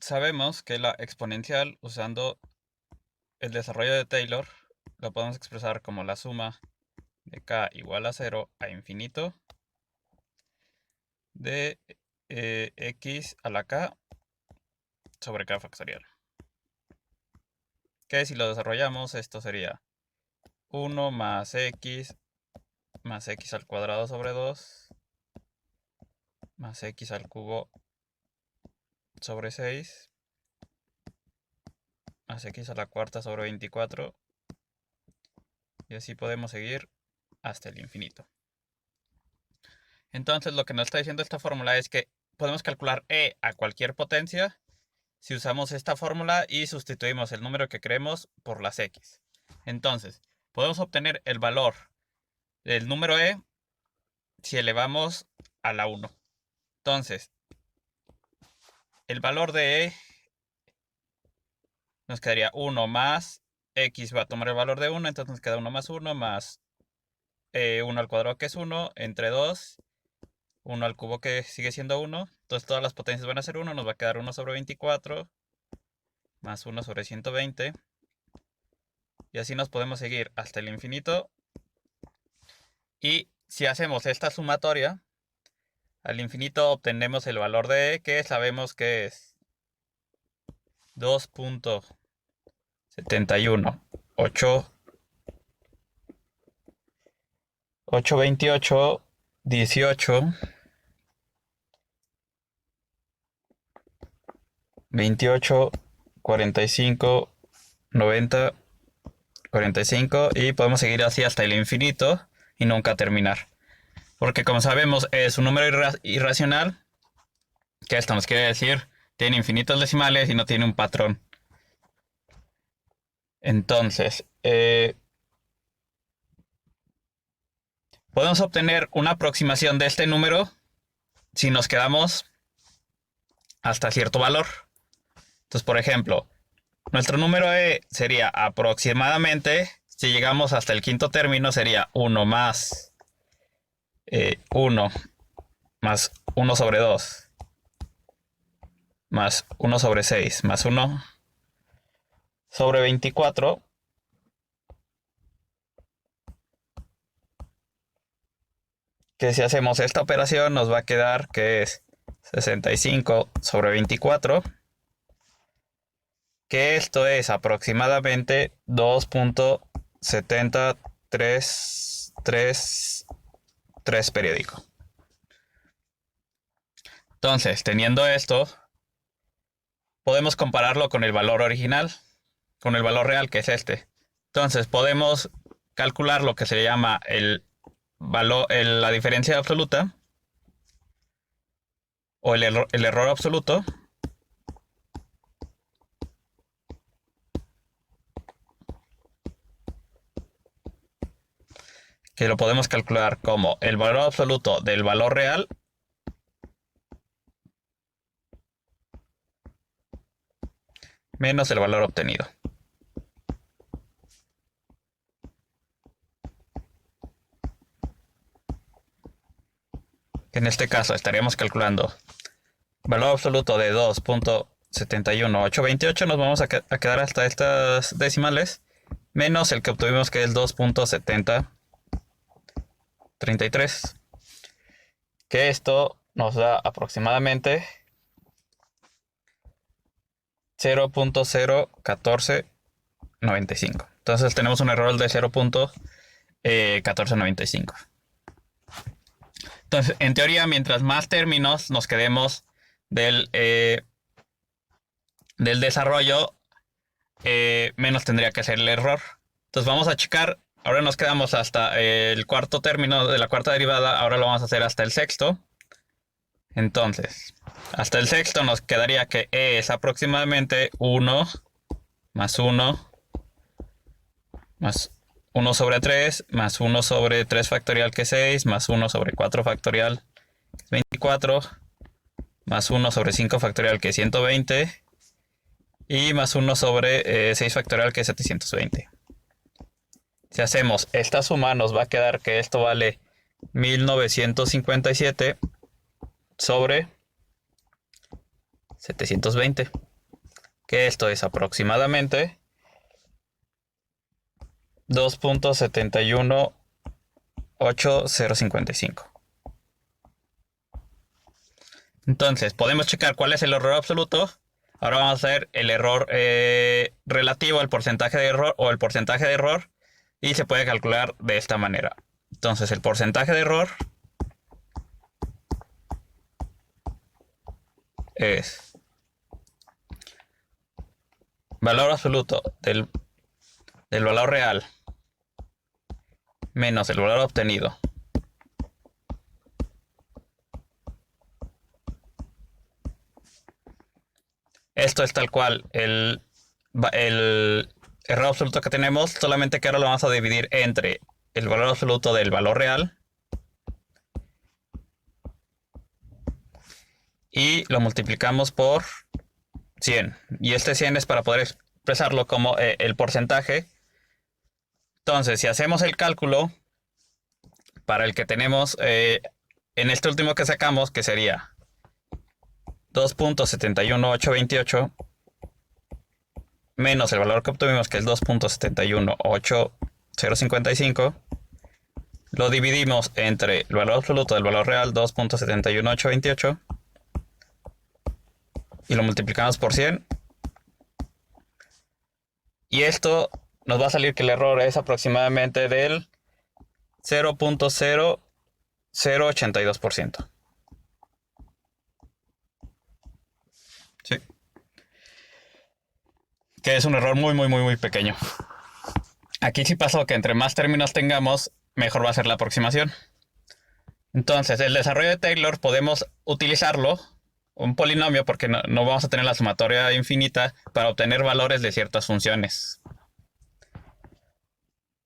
sabemos que la exponencial, usando el desarrollo de Taylor, lo podemos expresar como la suma de k igual a 0 a infinito de x a la k sobre k factorial. Que si lo desarrollamos, esto sería 1 más x al cuadrado sobre 2 más x al cubo sobre 6 más x a la cuarta sobre 24, y así podemos seguir hasta el infinito. Entonces lo que nos está diciendo esta fórmula es que podemos calcular e a cualquier potencia si usamos esta fórmula y sustituimos el número que queremos por las x. Entonces podemos obtener el valor del número e si elevamos a la 1. Entonces el valor de e nos quedaría 1 más x va a tomar el valor de 1, entonces nos queda 1 más 1 más 1 al cuadrado, que es 1, entre 2, 1 al cubo, que sigue siendo 1. Entonces todas las potencias van a ser 1, nos va a quedar 1 sobre 24 más 1 sobre 120. Y así nos podemos seguir hasta el infinito. Y si hacemos esta sumatoria, al infinito obtenemos el valor de e, que sabemos que es 2.71828 18 28 45 90 45, y podemos seguir así hasta el infinito y nunca terminar, porque como sabemos es un número irracional, que esto nos quiere decir tiene infinitos decimales y no tiene un patrón. Entonces podemos obtener una aproximación de este número si nos quedamos hasta cierto valor. Entonces, por ejemplo, nuestro número e sería aproximadamente, si llegamos hasta el quinto término, sería 1 más 1 más 1 sobre 2 más 1 sobre 6 más 1 sobre 24, que si hacemos esta operación nos va a quedar que es 65 sobre 24, que esto es aproximadamente 2.733 periódico. Entonces, teniendo esto, podemos compararlo con el valor original, con el valor real, que es este. Entonces podemos calcular lo que se llama la diferencia absoluta o el error absoluto, que lo podemos calcular como el valor absoluto del valor real menos el valor obtenido. En este caso estaríamos calculando valor absoluto de 2.71828, nos vamos a quedar hasta estas decimales, menos el que obtuvimos, que es 2.7033, que esto nos da aproximadamente 0.01495. Entonces tenemos un error de 0.1495. Entonces, en teoría, mientras más términos nos quedemos del desarrollo, menos tendría que ser el error. Entonces vamos a checar. Ahora nos quedamos hasta el cuarto término de la cuarta derivada. Ahora lo vamos a hacer hasta el sexto. Entonces, hasta el sexto nos quedaría que e es aproximadamente 1 más 1 más 1 sobre 3 más 1 sobre 3 factorial, que es 6, más 1 sobre 4 factorial, que es 24, más 1 sobre 5 factorial, que es 120, y más 1 sobre 6 factorial, que es 720. Si hacemos esta suma, nos va a quedar que esto vale 1957 sobre 720. que esto es aproximadamente 2.718.055. Entonces, podemos checar cuál es el error absoluto. Ahora vamos a hacer el error relativo al porcentaje de error o el porcentaje de error, y se puede calcular de esta manera. Entonces, el porcentaje de error es valor absoluto del valor real menos el valor obtenido Esto es tal cual el error absoluto que tenemos, solamente que ahora lo vamos a dividir entre el valor absoluto del valor real y lo multiplicamos por 100. Y este 100 es para poder expresarlo como el porcentaje. Entonces, si hacemos el cálculo para el que tenemos en este último que sacamos, que sería 2.71828 menos el valor que obtuvimos, que es 2.718.055, lo dividimos entre el valor absoluto del valor real, 2.71828, y lo multiplicamos por 100. Y esto nos va a salir que el error es aproximadamente del 0.0082%. Sí. Que es un error muy pequeño. Aquí sí pasó que entre más términos tengamos, mejor va a ser la aproximación. Entonces, el desarrollo de Taylor podemos utilizarlo, un polinomio, porque no vamos a tener la sumatoria infinita para obtener valores de ciertas funciones.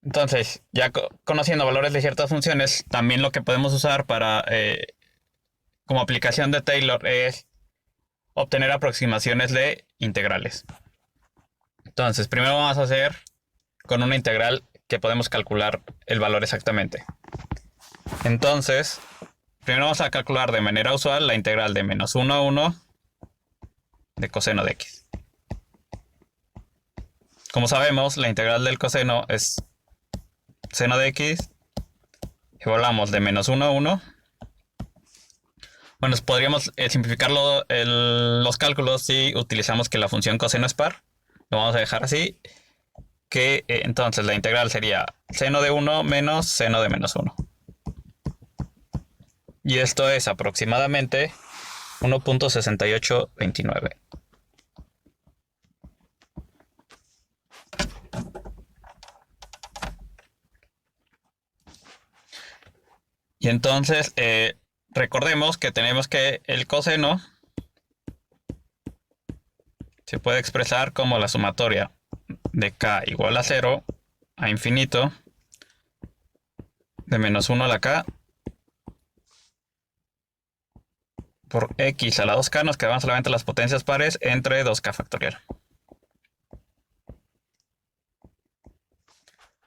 Entonces, ya conociendo valores de ciertas funciones, también lo que podemos usar para como aplicación de Taylor es obtener aproximaciones de integrales. Entonces, primero vamos a hacer con una integral que podemos calcular el valor exactamente. Entonces, primero vamos a calcular de manera usual la integral de menos 1 a 1 de coseno de x. Como sabemos, la integral del coseno es seno de x. Evaluamos de menos 1 a 1. Bueno, podríamos simplificar los cálculos si utilizamos que la función coseno es par. Lo vamos a dejar así. Que entonces la integral sería seno de 1 menos seno de menos 1. Y esto es aproximadamente 1.6829. Y entonces recordemos que tenemos que el coseno se puede expresar como la sumatoria de k igual a 0 a infinito de menos 1 a la k por x a la 2k. Nos quedan solamente las potencias pares entre 2k factorial.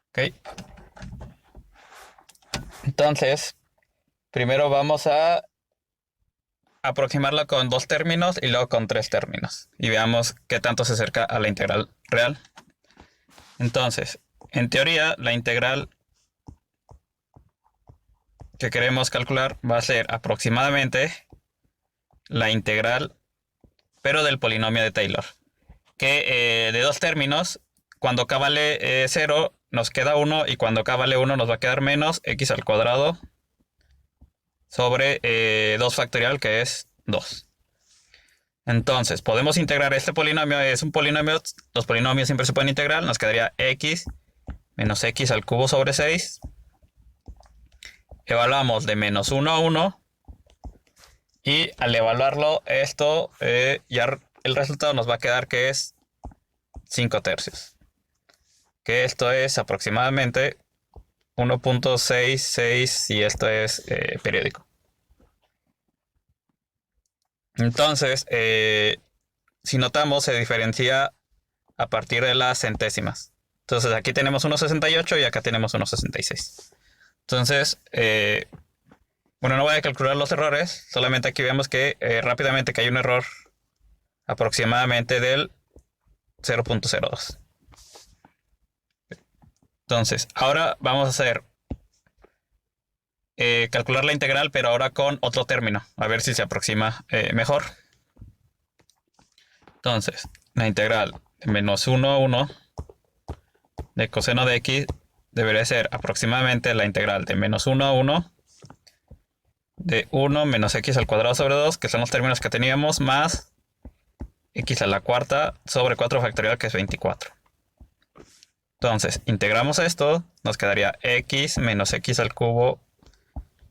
Ok. Entonces, primero vamos a aproximarlo con 2 términos y luego con 3 términos. Y veamos qué tanto se acerca a la integral real. Entonces, en teoría, la integral que queremos calcular va a ser aproximadamente la integral, pero del polinomio de Taylor. Que de 2 términos, cuando k vale 0, nos queda 1, y cuando k vale 1 nos va a quedar menos x al cuadrado sobre 2 factorial, que es 2. Entonces, podemos integrar este polinomio. Es un polinomio, los polinomios siempre se pueden integrar. Nos quedaría x menos x al cubo sobre 6. Evaluamos de menos 1 a 1. Y al evaluarlo esto, ya el resultado nos va a quedar que es 5 tercios. Que esto es aproximadamente 1.66 si esto es periódico. Entonces, si notamos, se diferencia a partir de las centésimas. Entonces, aquí tenemos 1.68 y acá tenemos 1.66. Entonces, bueno, no voy a calcular los errores. Solamente aquí vemos que rápidamente que hay un error aproximadamente del 0.02. Entonces, ahora vamos a hacer calcular la integral, pero ahora con otro término, a ver si se aproxima mejor. Entonces, la integral de menos 1 a 1 de coseno de x debería ser aproximadamente la integral de menos 1 a 1 de 1 menos x al cuadrado sobre 2, que son los términos que teníamos, más x a la cuarta sobre 4 factorial, que es 24. Entonces, integramos esto, nos quedaría x menos x al cubo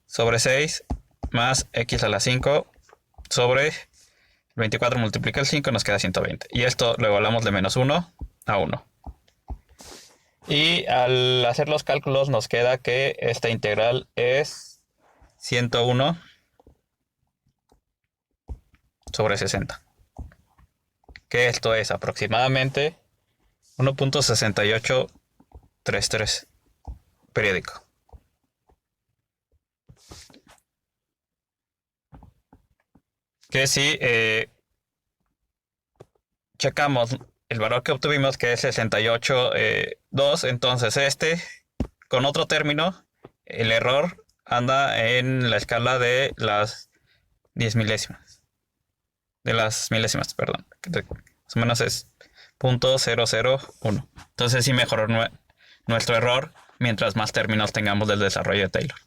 sobre 6 más x a la 5 sobre 24 multiplica el 5, nos queda 120. Y esto lo igualamos de menos 1 a 1. Y al hacer los cálculos nos queda que esta integral es 101 sobre 60. Que esto es aproximadamente 1.6833 periódico. Que si checamos el valor que obtuvimos, que es 68.2, entonces con otro término, el error anda en la escala de las 10 milésimas. De las milésimas, perdón. Más o menos es 0.001. Entonces sí mejoró nuestro error mientras más términos tengamos del desarrollo de Taylor.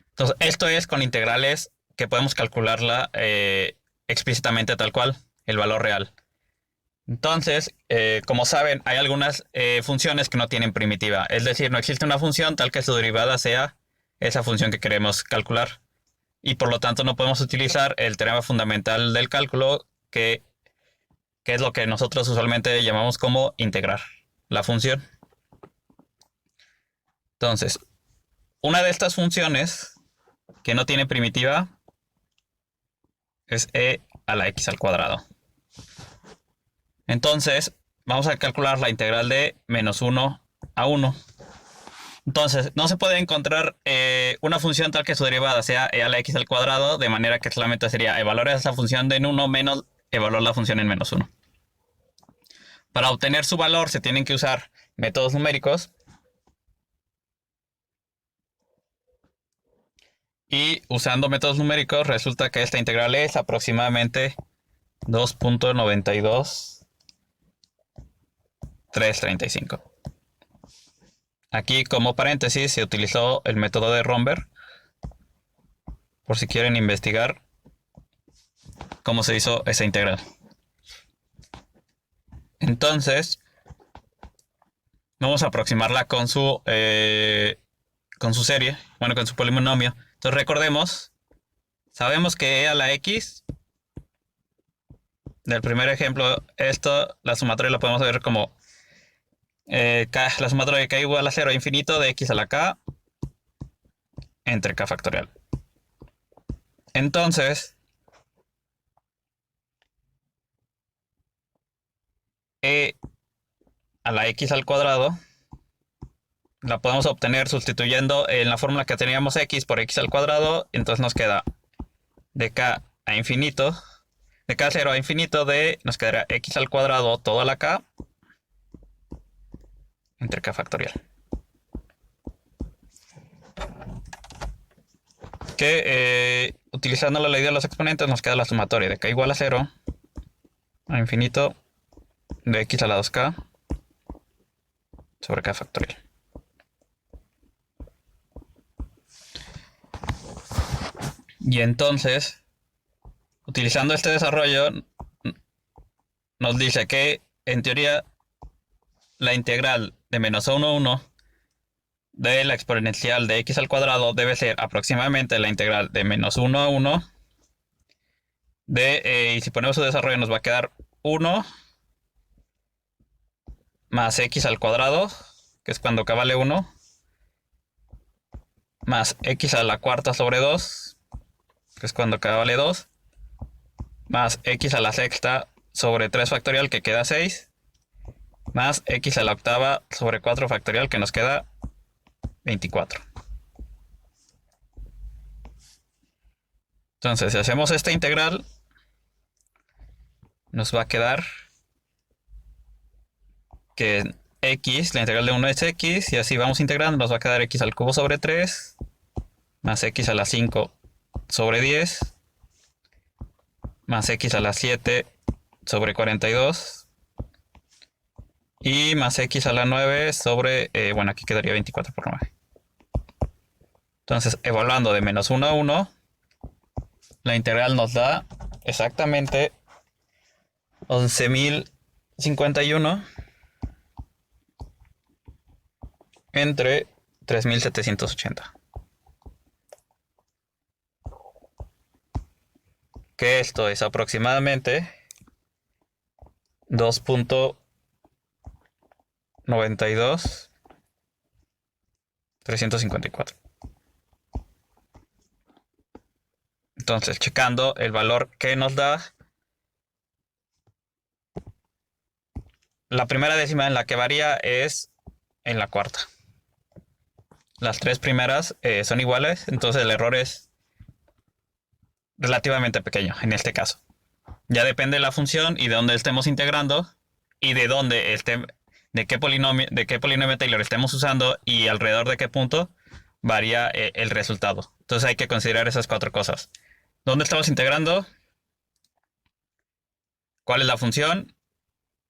Entonces, esto es con integrales que podemos calcularla explícitamente tal cual, el valor real. Entonces, como saben, hay algunas funciones que no tienen primitiva. Es decir, no existe una función tal que su derivada sea esa función que queremos calcular. Y por lo tanto no podemos utilizar el teorema fundamental del cálculo, que es lo que nosotros usualmente llamamos como integrar la función. Entonces, una de estas funciones que no tiene primitiva es e a la x al cuadrado. Entonces, vamos a calcular la integral de menos 1 a 1. Entonces, no se puede encontrar una función tal que su derivada sea e a la x al cuadrado, de manera que solamente sería evaluar esa función en 1 menos evaluar la función en menos 1. Para obtener su valor se tienen que usar métodos numéricos. Y usando métodos numéricos resulta que esta integral es aproximadamente 2.92335. Aquí como paréntesis se utilizó el método de Romberg, por si quieren investigar cómo se hizo esa integral. Entonces, vamos a aproximarla con su serie, bueno, con su polinomio. Entonces recordemos, sabemos que e a la x, del primer ejemplo, la sumatoria la podemos ver como la sumatoria de k igual a 0 a infinito de x a la k entre k factorial. Entonces, e a la x al cuadrado la podemos obtener sustituyendo en la fórmula que teníamos x por x al cuadrado. Entonces nos queda de k a infinito, de k a 0 a infinito nos quedaría x al cuadrado todo a la k entre k factorial. Que utilizando la ley de los exponentes nos queda la sumatoria de k igual a 0 a infinito de x a la 2k sobre k factorial. Y entonces, utilizando este desarrollo, nos dice que en teoría la integral de menos 1 a 1 de la exponencial de x al cuadrado debe ser aproximadamente la integral de menos 1 a 1 y si ponemos su desarrollo nos va a quedar 1 más x al cuadrado, que es cuando k vale 1, más x a la cuarta sobre 2, que es cuando k vale 2, más x a la sexta sobre 3 factorial, que queda 6, más x a la octava sobre 4 factorial, que nos queda 24. Entonces, si hacemos esta integral, nos va a quedar que x, la integral de 1 es x, y así vamos integrando, nos va a quedar x al cubo sobre 3, más x a la 5 sobre 10, más x a la 7 sobre 42, y más x a la 9 sobre, bueno, aquí quedaría 24 por 9. Entonces, evaluando de menos 1 a 1, la integral nos da exactamente 11.051 entre 3.780. Que esto es aproximadamente 2.92 354. Entonces, checando el valor que nos da, la primera décima en la que varía es en la cuarta. Las tres primeras son iguales, entonces el error es relativamente pequeño en este caso. Ya depende de la función y de dónde estemos integrando y de dónde de qué polinomio Taylor estemos usando y alrededor de qué punto varía el resultado. Entonces hay que considerar esas cuatro cosas. ¿Dónde estamos integrando? ¿Cuál es la función?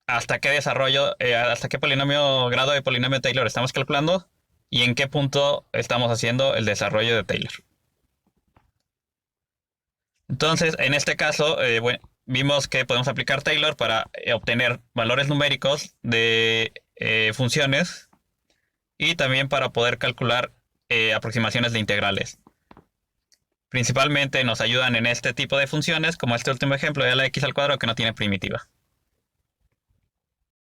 ¿Hasta qué desarrollo, hasta qué grado de polinomio Taylor estamos calculando? ¿Y en qué punto estamos haciendo el desarrollo de Taylor? Entonces, en este caso, bueno, vimos que podemos aplicar Taylor para obtener valores numéricos de funciones y también para poder calcular aproximaciones de integrales. Principalmente nos ayudan en este tipo de funciones, como este último ejemplo de la x al cuadrado que no tiene primitiva.